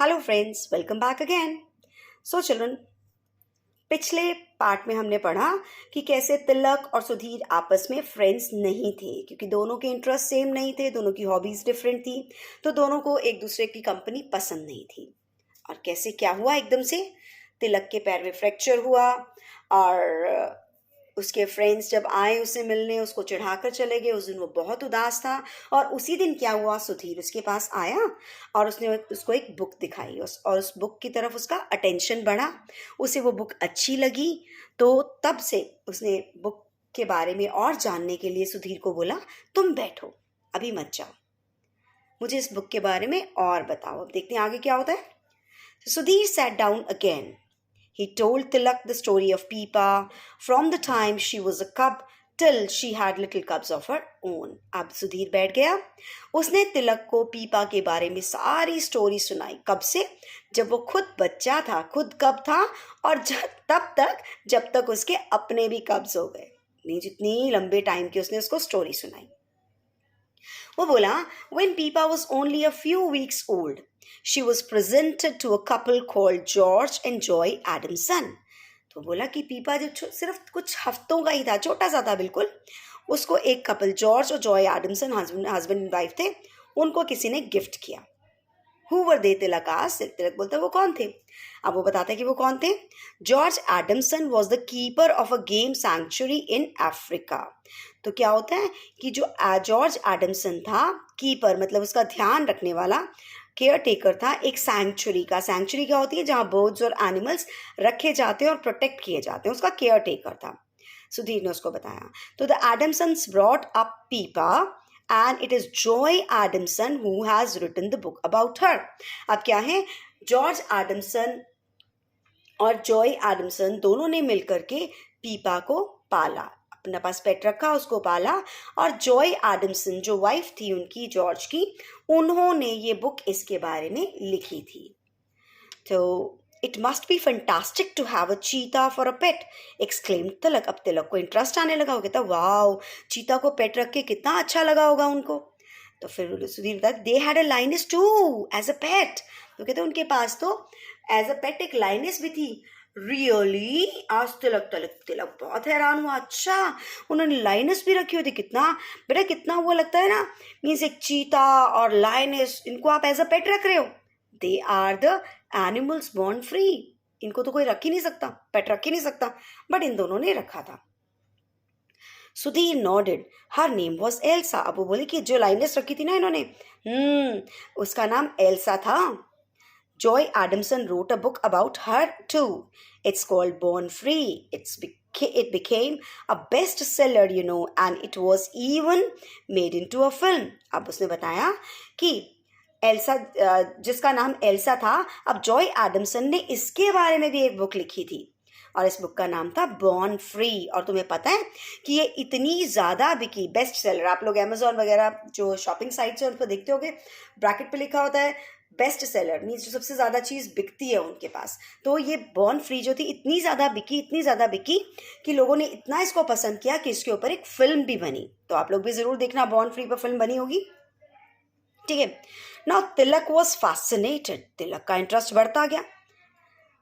Hello friends, welcome back again. So children, पिछले part में हमने पढ़ा कि कैसे तिलक और सुधीर आपस में फ्रेंड्स नहीं थे क्योंकि दोनों के इंटरेस्ट सेम नहीं थे, दोनों की हॉबीज डिफरेंट थी, तो दोनों को एक दूसरे की कंपनी पसंद नहीं थी। और कैसे क्या हुआ, एकदम से तिलक के पैर में फ्रैक्चर हुआ और उसके फ्रेंड्स जब आए उसे मिलने, उसको चिढ़ाकर चले गए। उस दिन वो बहुत उदास था और उसी दिन क्या हुआ, सुधीर उसके पास आया और उसने उसको एक बुक दिखाई और उस बुक की तरफ उसका अटेंशन बढ़ा। उसे वो बुक अच्छी लगी, तो तब से उसने बुक के बारे में और जानने के लिए सुधीर को बोला, तुम बैठो, अभी मत जाओ, मुझे इस बुक के बारे में और बताओ। अब देखते हैं आगे क्या होता है। Sudhir sat down again. He told Tilak the story of Peepa from the time she was a cub till she had little cubs of her own. अब सुधीर बैठ गया, उसने तिलक को पीपा के बारे में सारी स्टोरी सुनाई। कब से? जब वो खुद बच्चा था, खुद कब था, और जब तक उसके अपने भी कब्ज हो गए। नहीं, जितनी लंबे टाइम की उसने उसको स्टोरी सुनाई। वो बोला, when Peepa was only a few weeks old, she was presented to a couple called George and Joy Adamson. तो बोला कि पीपा जब सिर्फ कुछ हफ्तों का ही था, छोटा सा था बिल्कुल, उसको एक कपल जॉर्ज और Joy Adamson, husband and wife थे, उनको किसी ने गिफ्ट किया। Who were they? Tilak asked. तिलक बोलता वो कौन थे? अब वो बताते कि वो कौन थे। George Adamson was the keeper of a game sanctuary in Africa. तो क्या होता है कि जो जॉर्ज एडमसन था, कीपर मतलब उसका ध्यान रखने वाला, केयर टेकर था एक सैंक्चुरी का। सैंक्चुरी क्या होती है? जहाँ बर्ड्स और एनिमल्स रखे जाते हैं और प्रोटेक्ट किए जाते हैं, उसका केयर टेकर था। सुधीर ने उसको बताया। तो द एडमसन्स ब्रॉट अप पीपा and it is Joy Adamson who has written the book about her. अब क्या है, जॉर्ज एडमसन और जॉय एडमसन दोनों ने मिलकर के पीपा को पाला, अपने पास पेट रखा, उसको पाला। और जॉय एडमसन जो वाइफ थी उनकी, जॉर्ज की, उन्होंने ये बुक इसके बारे में लिखी थी। तो it must be fantastic to have a cheetah for a pet, exclaimed तिलक। अब तिलक को इंटरेस्ट आने लगा, वो कहता वाओ, चीता को पेट रख के कितना अच्छा लगा होगा उनको। तो फिर सुधीर बताया they had a lioness too as a pet. तो कहते उनके पास तो एज अ पेट एक लाइनस भी थी। रियली? आज तिलक तिलक तिलक बहुत हैरान हुआ। अच्छा, उन्होंने लाइनस भी रखी होती? कितना बेटा, कितना वो लगता है ना, मीन्स एक चीता और लाइनस, इनको आप एज अ पेट रख रहे हो। They are the animals born free, इनको तो कोई रख ही नहीं सकता, पेट रख ही नहीं सकता, बट इन दोनों ने रखा था। Sudhir nodded. Her name was Elsa. अब वो बोले कि जो लाइनेस रखी थी ना इन्होंने, उसका नाम एल्सा था। Joy Adamson wrote a book about her too. It's called Born Free. It became a bestseller, and it was even made into a film. अब उसने बताया कि एल्सा, जिसका नाम एल्सा था, अब जॉय एडमसन ने इसके बारे में भी एक बुक लिखी थी और इस बुक का नाम था बॉर्न फ्री। और तुम्हें पता है कि ये इतनी ज़्यादा बिकी, बेस्ट सेलर। आप लोग अमेजोन वगैरह जो शॉपिंग साइट्स है उन पर देखते होगे, ब्रैकेट पे लिखा होता है बेस्ट सेलर, मीन्स जो सबसे ज़्यादा चीज़ बिकती है उनके पास। तो ये बॉर्न फ्री जो थी इतनी ज़्यादा बिकी, इतनी ज़्यादा बिकी कि लोगों ने इतना इसको पसंद किया कि इसके ऊपर एक फिल्म भी बनी। तो आप लोग भी ज़रूर देखना, बॉर्न फ्री पर फिल्म बनी होगी, ठीक है। Now Tilak was fascinated. Tilak का इंटरेस्ट बढ़ता गया।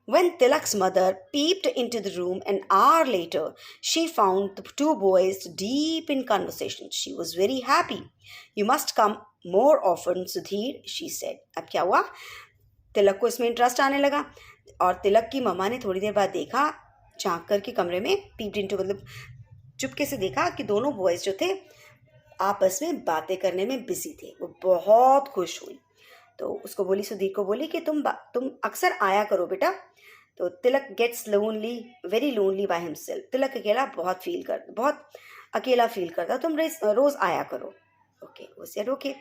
When Tilak's mother peeped into the room an hour later, she found the two boys deep in conversation. She was very happy. You must come more often, Sudhir, she said. अब क्या हुआ, तिलक को इसमें interest आने लगा और तिलक की मम्मा ने थोड़ी देर बाद देखा, झांक कर के कमरे में, पीप्ड इनटू मतलब चुपके से देखा कि दोनों बॉयज जो थे आपस में बातें करने में बिजी थे। वो बहुत खुश हुई। तो उसको बोली, सुधीर को बोली कि तुम अक्सर आया करो बेटा। तो Tilak gets lonely, very lonely by himself. Tilak अकेला बहुत अकेला फील करता, तुम रोज आया करो। ओके, वो said okay.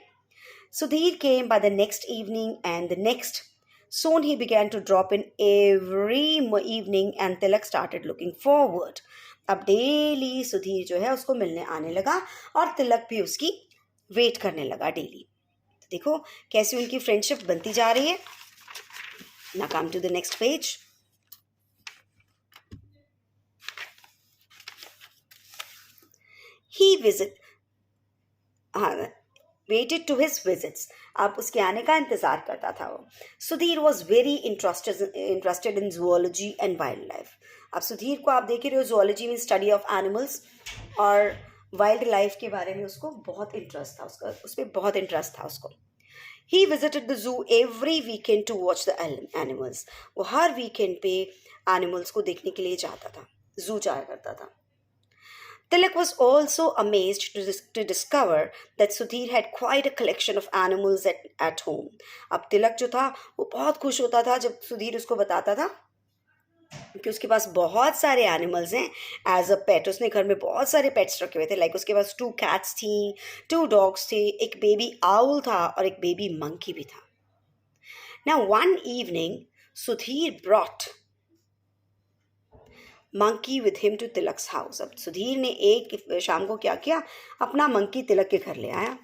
Sudhir came by the next evening and the next. Soon he began to drop in every evening and Tilak started looking forward. अब daily Sudhir जो है उसको मिलने आने लगा और तिलक भी उसकी वेट करने लगा डेली। तो देखो कैसी उनकी फ्रेंडशिप बनती जा रही है। Now come to the next page. He visit. हाँ, वेटेड टू हिज विजिट्स, अब उसके आने का इंतज़ार करता था वो. Sudhir was very interested in zoology and wild life. अब सुधीर को आप देख ही रहे हो, जूलॉजी में स्टडी ऑफ एनिमल्स, और वाइल्ड लाइफ के बारे में उसको बहुत इंटरेस्ट था, उसका उस पर बहुत इंटरेस्ट था उसको. He visited the zoo every weekend to watch the animals. वो हर वीकेंड पे एनिमल्स को देखने के लिए जाता था, जू जाया करता था. Tilak was also amazed to discover that Sudhir had quite a collection of animals at home. अब तिलक जो था वो बहुत खुश होता था जब सुधीर उसको बताता था कि उसके पास बहुत सारे एनिमल्स हैं एज अ पेट. उसने घर में बहुत सारे पेट्स रखे हुए थे. लाइक उसके पास 2 cats थी, 2 dogs थे, एक बेबी आउल था और एक बेबी मंकी भी था. Now one evening Sudhir brought monkey with him to Tilak's house. अब सुधीर ने एक शाम को क्या किया, अपना मंकी तिलक के घर ले आया.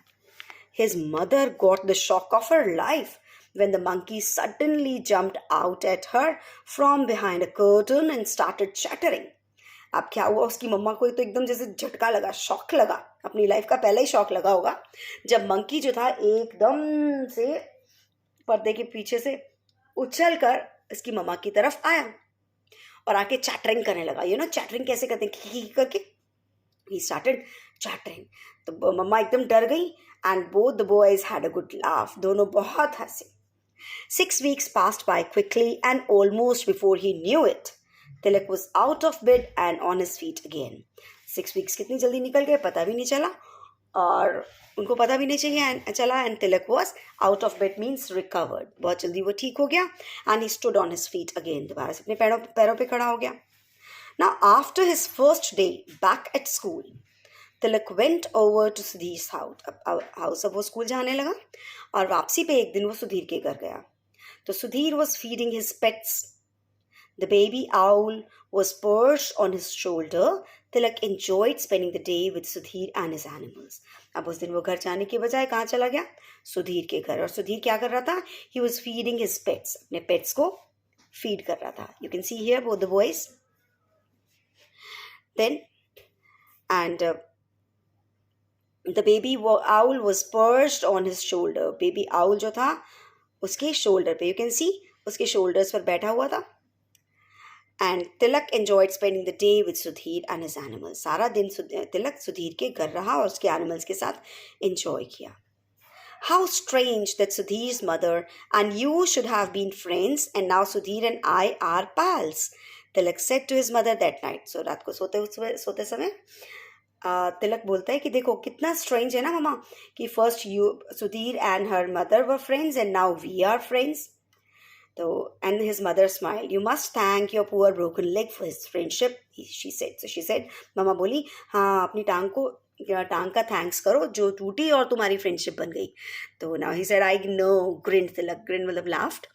His mother got the shock of her life when the monkey suddenly jumped out at her from behind a curtain and started chattering. अब क्या हुआ, उसकी मम्मा को तो एकदम जैसे झटका लगा, शॉक लगा, अपनी लाइफ का पहला ही शॉक लगा होगा जब मंकी जो था एकदम से पर्दे के पीछे से उछल कर इसकी मम्मा की तरफ आया और आके चैटरिंग करने लगा. यू नो चैटरिंग कैसे करते हैं, की करके ही स्टार्टेड चैटरिंग. तो मम्मा एकदम डर गई and both the boys had a good laugh. दोनों बहुत हंसे. 6 weeks passed by quickly and almost before he knew it, Tilak was out of bed and on his feet again. 6 weeks कितनी जल्दी निकल गए पता भी नहीं चला और उनको पता भी नहीं चाहिए चला. And Tilak was out of bed means recovered. बहुत जल्दी वो ठीक हो गया and he stood on his feet again. दोबारा से अपने पैरों पे खड़ा हो गया. Now after his first day back at school, Tilak went over to Sudhir's house. अब वो स्कूल जाने लगा और वापसी पे एक दिन वो सुधीर के घर गया. तो Sudhir was feeding his pets. The baby owl was perched on his shoulder. Tilak enjoyed spending the day with Sudhir and his animals. अब उस दिन वो घर जाने के बजाय कहाँ चला गया, सुधीर के घर. और सुधीर क्या कर रहा था, he was feeding his pets. अपने पेट्स को फीड कर रहा था. You can see here both the boys. Then and the baby owl was perched on his shoulder. Baby owl जो था उसके शोल्डर पे, you can see उसके शोल्डर्स पर बैठा हुआ था. And Tilak enjoyed spending the day with Sudhir and his animals. सारा दिन तिलक सुधीर के घर रहा और उसके एनिमल्स के साथ enjoy किया. How strange that Sudhir's mother and you should have been friends and now Sudhir and I are pals, Tilak said to his mother that night. So रात को सोते समय तिलक बोलता है कि देखो कितना स्ट्रेंज है ना मम्मा कि first Sudhir and her mother were friends and now we are friends. So, and his mother smiled. You must thank your poor broken leg for his friendship, she said. So she said, मामा बोली, हाँ अपनी टांग का thanks करो जो टूटी और तुम्हारी फ्रेंडशिप बन गई. तो now he said, I know, grinned Tilak. Grin मतलब laughed.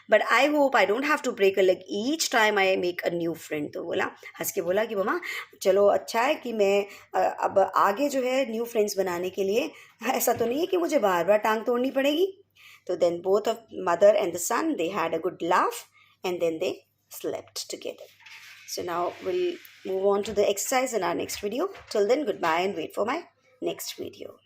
But I hope I don't have to break a leg each time I make a new friend. तो बोला, हंस के बोला कि मामा चलो अच्छा है कि मैं अब आगे जो है न्यू फ्रेंड्स बनाने के लिए ऐसा तो नहीं है कि मुझे बार बार टांग तोड़नी पड़ेगी. So then both of mother and the son, they had a good laugh and then they slept together. So now we'll move on to the exercise in our next video. Till then, goodbye and wait for my next video.